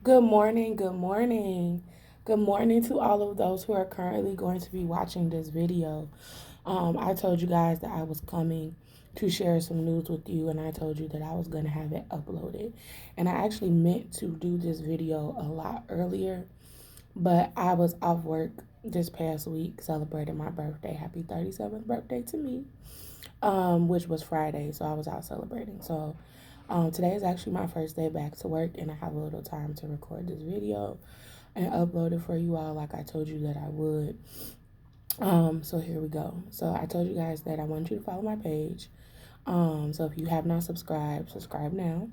Good morning, good morning. Good morning to all of those who are currently going to be watching this video. I told you guys that I was coming to share some news with you, and I told you that I was going to have it uploaded. And I actually meant to do this video a lot earlier, but I was off work this past week celebrating my birthday. Happy 37th birthday to me, which was Friday, so I was out celebrating. Today is actually my first day back to work, and I have a little time to record this video and upload it for you all like I told you that I would. So here we go. So I told you guys that I want you to follow my page. So if you have not subscribed, subscribe now.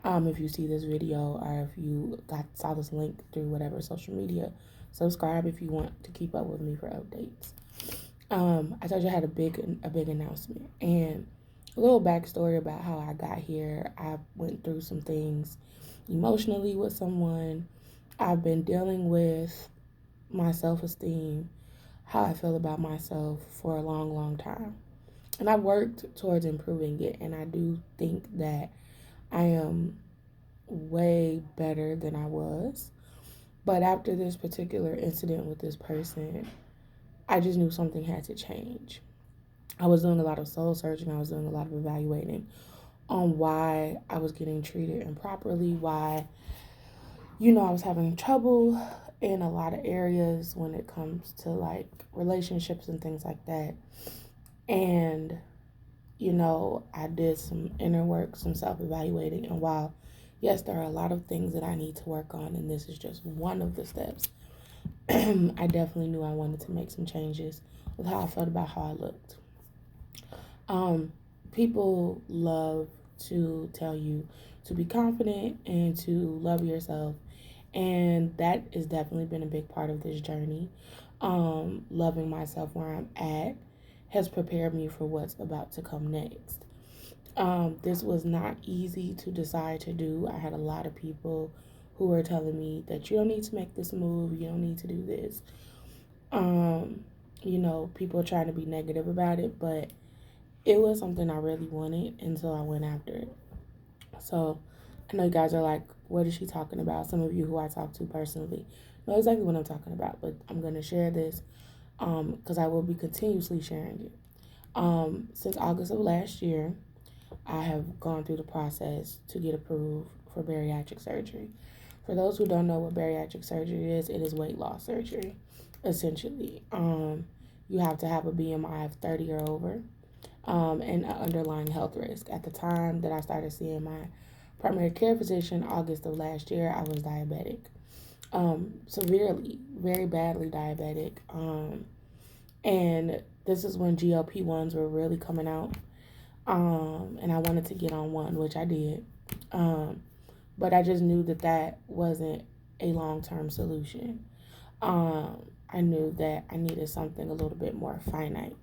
If you see this video or if you saw this link through whatever social media, subscribe if you want to keep up with me for updates. I told you I had a big announcement and a little backstory about how I got here. I went through some things emotionally with someone. I've been dealing with my self-esteem, how I feel about myself for a long, long time. And I've worked towards improving it, and I do think that I am way better than I was. But after this particular incident with this person, I just knew something had to change. I was doing a lot of soul searching, I was doing a lot of evaluating on why I was getting treated improperly, why, I was having trouble in a lot of areas when it comes to like relationships and things like that. And, I did some inner work, some self evaluating. And while, yes, there are a lot of things that I need to work on, and this is just one of the steps, I definitely knew I wanted to make some changes with how I felt about how I looked. Um, People love to tell you to be confident and to love yourself, and that has definitely been a big part of this journey. Loving myself where I'm at has prepared me for what's about to come next. This was not easy to decide to do. I had a lot of people who were telling me that you don't need to make this move, you don't need to do this. Um, People trying to be negative about it, but it was something I really wanted, and so I went after it. So I know you guys are like, what is she talking about? Some of you who I talk to personally know exactly what I'm talking about, but I'm going to share this because I will be continuously sharing it. Since August of last year, I have gone through the process to get approved for bariatric surgery. For those who don't know what bariatric surgery is, it is weight loss surgery, essentially. You have to have a BMI of 30 or over, and an underlying health risk. At the time that I started seeing my primary care physician, August of last year, I was diabetic, severely, very badly diabetic. And this is when GLP-1s were really coming out. And I wanted to get on one, which I did. Um, but I just knew that that wasn't a long-term solution. I knew that I needed something a little bit more finite.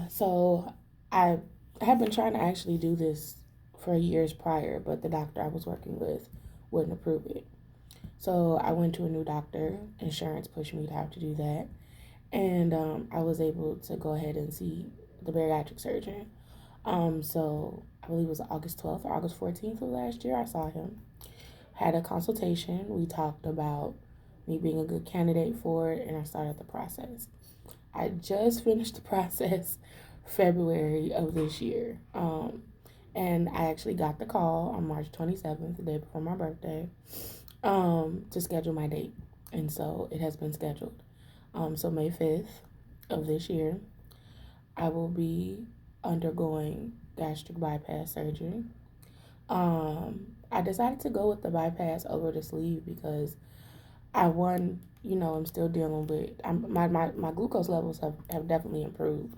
So I have been trying to actually do this for years prior, but the doctor I was working with wouldn't approve it. So I went to a new doctor. Insurance pushed me to have to do that. And I was able to go ahead and see the bariatric surgeon. So I believe it was August 12th or August 14th of last year. I saw him, had a consultation. We talked about me being a good candidate for it, and I started the process. I just finished the process February of this year. And I actually got the call on March 27th, the day before my birthday, to schedule my date. And so it has been scheduled. So May 5th of this year, I will be undergoing gastric bypass surgery. I decided to go with the bypass over the sleeve because I'm still dealing with my glucose levels have definitely improved,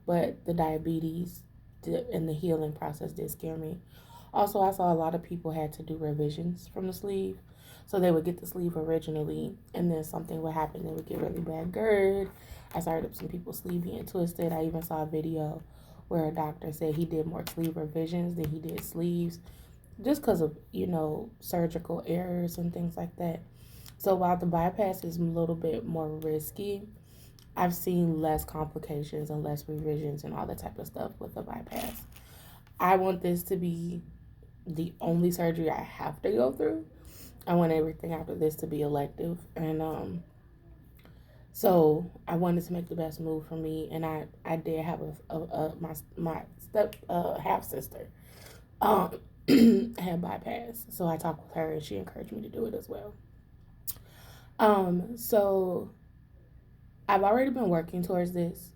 but the diabetes and the healing process did scare me. Also, I saw a lot of people had to do revisions from the sleeve. So they would get the sleeve originally, and then something would happen. They would get really bad GERD. I started some people's sleeve being twisted. I even saw a video where a doctor said he did more sleeve revisions than he did sleeves just because of, surgical errors and things like that. So while the bypass is a little bit more risky, I've seen less complications and less revisions and all that type of stuff with the bypass. I want this to be the only surgery I have to go through. I want everything after this to be elective, and so I wanted to make the best move for me, and I did have my step half sister had bypass, so I talked with her, and she encouraged me to do it as well. So I've already been working towards this,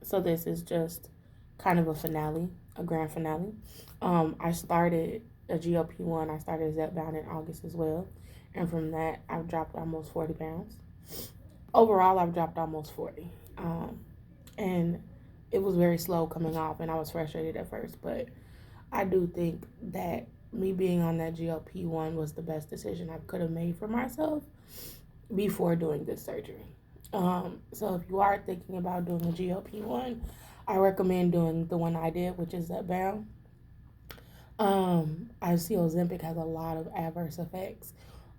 so this is just kind of a finale, a grand finale. I started a GLP-1. I started Zepbound in August as well, and from that I've dropped almost 40 pounds. Overall, I've dropped almost 40. And it was very slow coming off, and I was frustrated at first, but I do think that me being on that GLP-1 was the best decision I could have made for myself before doing this surgery. So if you are thinking about doing a GLP-1, I recommend doing the one I did, which is Zepbound. I see Ozempic has a lot of adverse effects,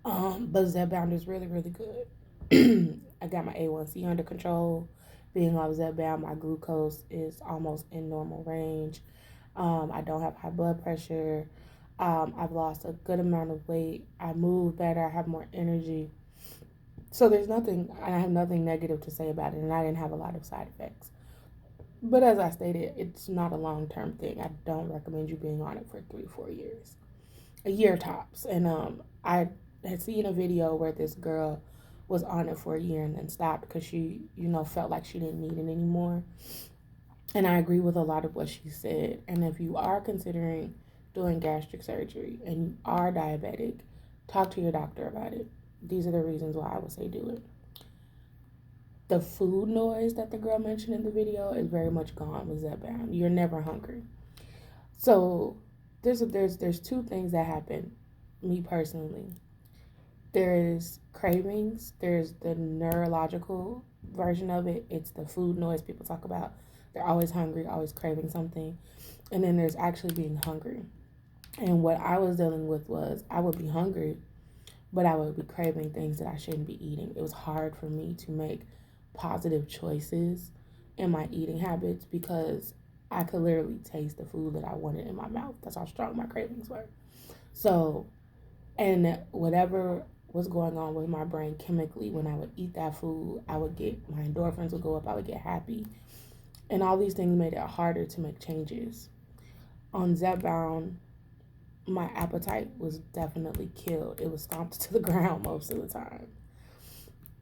but Zepbound is really, really good. I got my A1C under control. Being off Zepbound, my glucose is almost in normal range. I don't have high blood pressure. I've lost a good amount of weight. I move better. I have more energy. So there's nothing, I have nothing negative to say about it, and I didn't have a lot of side effects. But as I stated, it's not a long-term thing. I don't recommend you being on it for 3-4 years, a year tops. And I had seen a video where this girl was on it for a year and then stopped because she, felt like she didn't need it anymore. And I agree with a lot of what she said. And if you are considering doing gastric surgery and you are diabetic, talk to your doctor about it. These are the reasons why I would say do it. The food noise that the girl mentioned in the video is very much gone with Zepbound. You're never hungry. So there's two things that happen, me personally. There's cravings. There's the neurological version of it. It's the food noise people talk about. They're always hungry, always craving something. And then there's actually being hungry. And what I was dealing with was I would be hungry, but I would be craving things that I shouldn't be eating. It was hard for me to make positive choices in my eating habits because I could literally taste the food that I wanted in my mouth. That's how strong my cravings were. So, and whatever was going on with my brain chemically, when I would eat that food, my endorphins would go up, I would get happy. And all these things made it harder to make changes. On Zepbound, my appetite was definitely killed. It was stomped to the ground most of the time.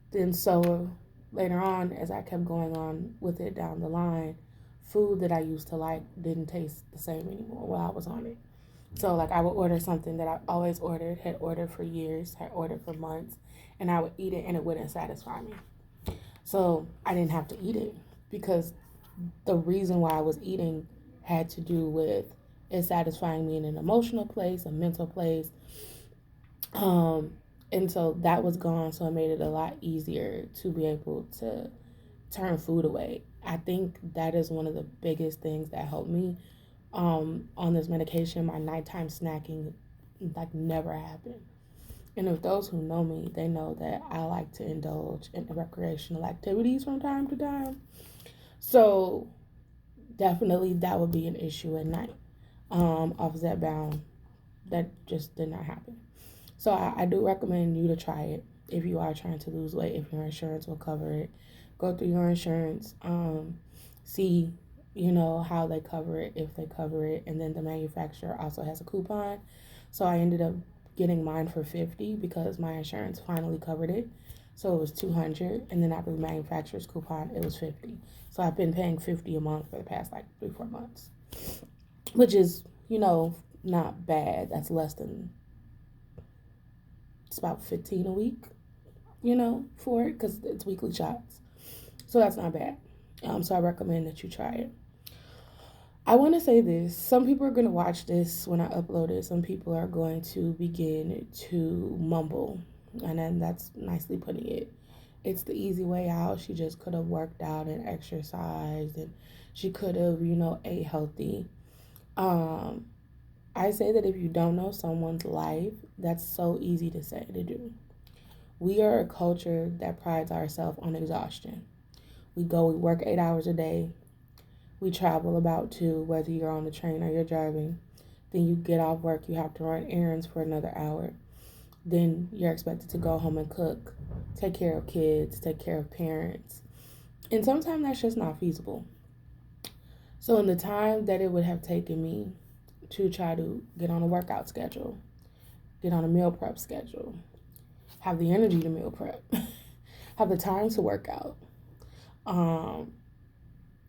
Then so later on, as I kept going on with it down the line, food that I used to like didn't taste the same anymore while I was on it. So like I would order something that I always ordered, had ordered for years, had ordered for months, and I would eat it and it wouldn't satisfy me. So I didn't have to eat it because the reason why I was eating had to do with it satisfying me in an emotional place, a mental place. And so that was gone, so it made it a lot easier to be able to turn food away. I think that is one of the biggest things that helped me on this medication. My nighttime snacking like never happened. And if those who know me, they know that I like to indulge in recreational activities from time to time. So definitely that would be an issue at night. Off Zepbound, that just did not happen. So I do recommend you to try it if you are trying to lose weight, if your insurance will cover it. Go through your insurance, see, how they cover it, if they cover it. And then the manufacturer also has a coupon. So I ended up getting mine for $50 because my insurance finally covered it. So it was $200, and then after the manufacturer's coupon, it was $50. So I've been paying $50 a month for the past like 3-4 months, which is, not bad. That's less than, it's about $15 a week, for it because it's weekly shots. So that's not bad. So I recommend that you try it. I want to say this. Some people are going to watch this when I upload it. Some people are going to begin to mumble. And then that's nicely putting it. It's the easy way out. She just could have worked out and exercised. And she could have, ate healthy. I say that if you don't know someone's life, that's so easy to say to do. We are a culture that prides ourselves on exhaustion. We work 8 hours a day. We travel about 2, whether you're on the train or you're driving. Then you get off work, you have to run errands for another hour. Then you're expected to go home and cook, take care of kids, take care of parents. And sometimes that's just not feasible. So, in the time that it would have taken me to try to get on a workout schedule, get on a meal prep schedule, have the energy to meal prep, have the time to work out, um,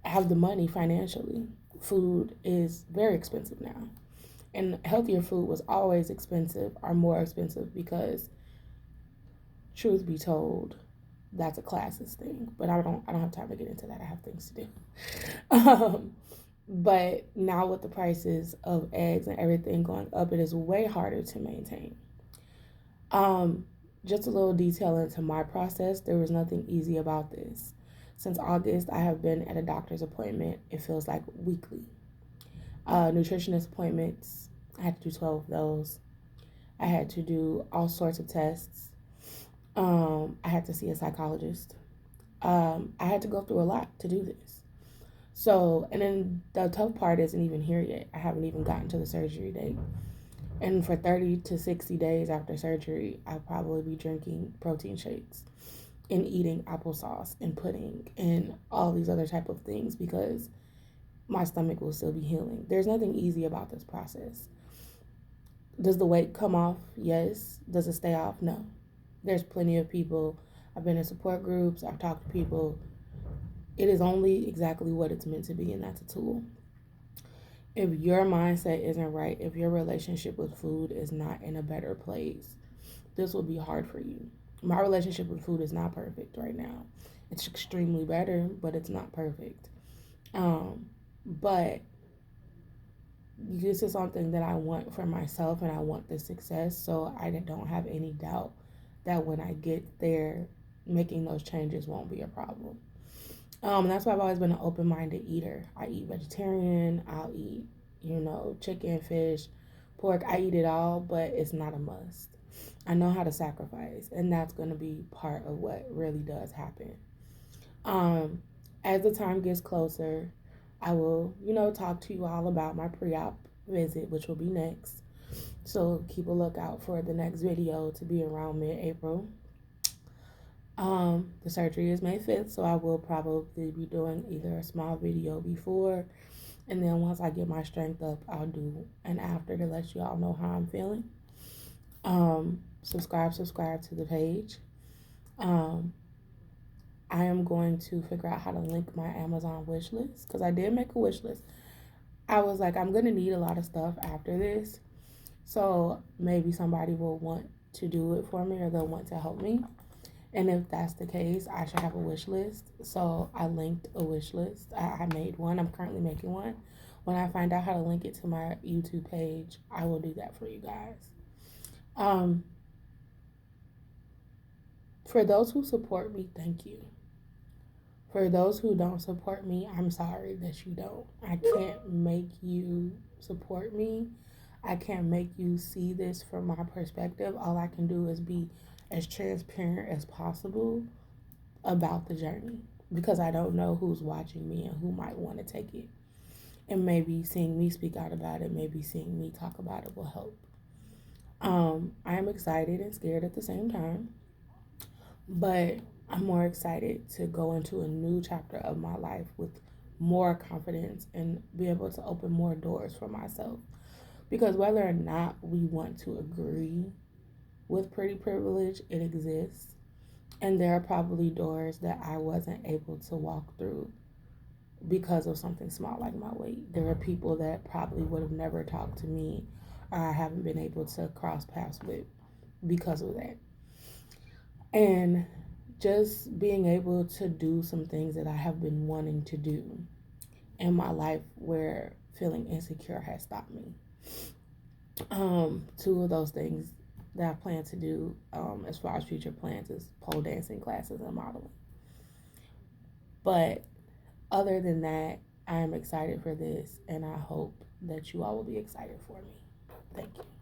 have the money financially. Food is very expensive now. And healthier food was always expensive or more expensive because, truth be told, that's a classist thing. But I don't have time to get into that. I have things to do. But now with the prices of eggs and everything going up, it is way harder to maintain. Um, just a little detail into my process. There was nothing easy about this. Since August, I have been at a doctor's appointment. It feels like weekly. Nutritionist appointments. I had to do 12 of those. I had to do all sorts of tests. I had to see a psychologist. I had to go through a lot to do this. So, and then the tough part isn't even here yet. I haven't even gotten to the surgery date. And for 30 to 60 days after surgery, I'll probably be drinking protein shakes and eating applesauce and pudding and all these other type of things because my stomach will still be healing. There's nothing easy about this process. Does the weight come off? Yes. Does it stay off? No. There's plenty of people. I've been in support groups. I've talked to people. It is only exactly what it's meant to be, and that's a tool. If your mindset isn't right, if your relationship with food is not in a better place, this will be hard for you. My relationship with food is not perfect right now. It's extremely better, but it's not perfect. But this is something that I want for myself and I want the success. So I don't have any doubt that when I get there, making those changes won't be a problem. That's why I've always been an open-minded eater. I eat vegetarian. I'll eat, chicken, fish, pork. I eat it all, but it's not a must. I know how to sacrifice, and that's going to be part of what really does happen. Um, as the time gets closer, I will, talk to you all about my pre-op visit, which will be next. So keep a lookout for the next video to be around mid-April. The surgery is May 5th, so I will probably be doing either a small video before, and then once I get my strength up, I'll do an after to let you all know how I'm feeling. Subscribe to the page. I am going to figure out how to link my Amazon wish list because I did make a wish list. I was like, I'm going to need a lot of stuff after this. So maybe somebody will want to do it for me or they'll want to help me. And if that's the case, I should have a wish list. So I linked a wish list. I made one. I'm currently making one. When I find out how to link it to my YouTube page, I will do that for you guys. For those who support me, thank you. For those who don't support me, I'm sorry that you don't. I can't make you support me. I can't make you see this from my perspective. All I can do is be as transparent as possible about the journey because I don't know who's watching me and who might want to take it. And maybe seeing me speak out about it, maybe seeing me talk about it will help. I am excited and scared at the same time, but I'm more excited to go into a new chapter of my life with more confidence and be able to open more doors for myself. Because whether or not we want to agree with pretty privilege, it exists. And there are probably doors that I wasn't able to walk through because of something small like my weight. There are people that probably would have never talked to me or I haven't been able to cross paths with because of that. And just being able to do some things that I have been wanting to do in my life where feeling insecure has stopped me. Two of those things that I plan to do as far as future plans is pole dancing classes and modeling. But other than that, I am excited for this and I hope that you all will be excited for me. Thank you.